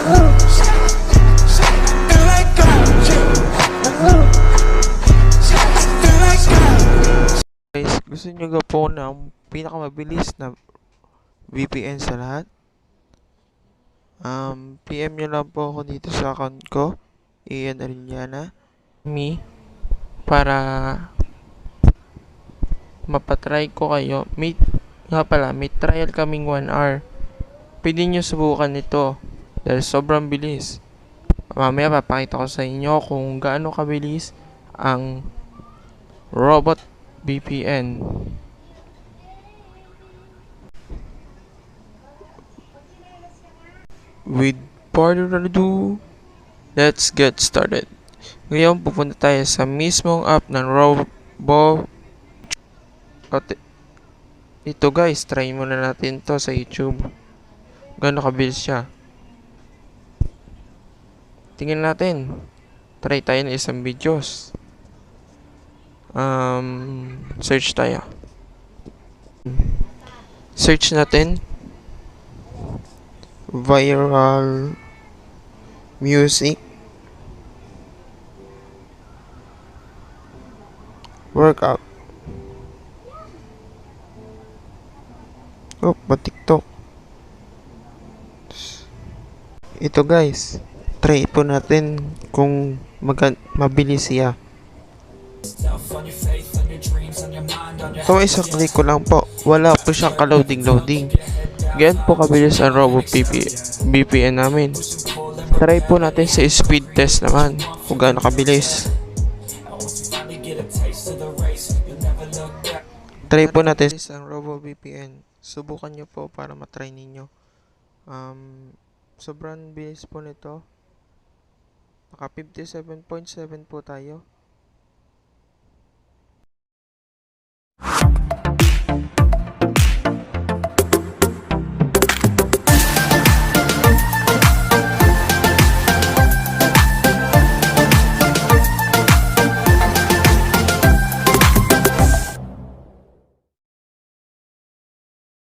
Guys, gusto nyo ga po ng pinakamabilis na VPN sa lahat? PM nyo lang po ako dito sa account ko, Ian Arellana, para mapatry ko kayo. May trial kaming 1 hour. Pwede nyo subukan ito dahil sobrang bilis. Mamaya papakita ko sa inyo kung gaano kabilis ang robot VPN. With further ado, let's get started. Ngayon pupunta tayo sa mismong app ng Robo. Ito guys, try muna natin to sa YouTube. Gaano kabilis siya. Tingnan natin. Try tayo ng isang videos. Search tayo. Search natin. Viral music. Workout. Oh, pa-TikTok. Ito guys, try po natin kung mabilis siya. So isang click ko lang po, wala po siyang ka-loading. Ganyan po kabilis ang Robo VPN namin. Try po natin sa speed test naman kung gaano kabilis. Try po natin ang Robo VPN. Subukan nyo po para matry ninyo. Sobrang bilis po nito. Naka 57.7 po tayo.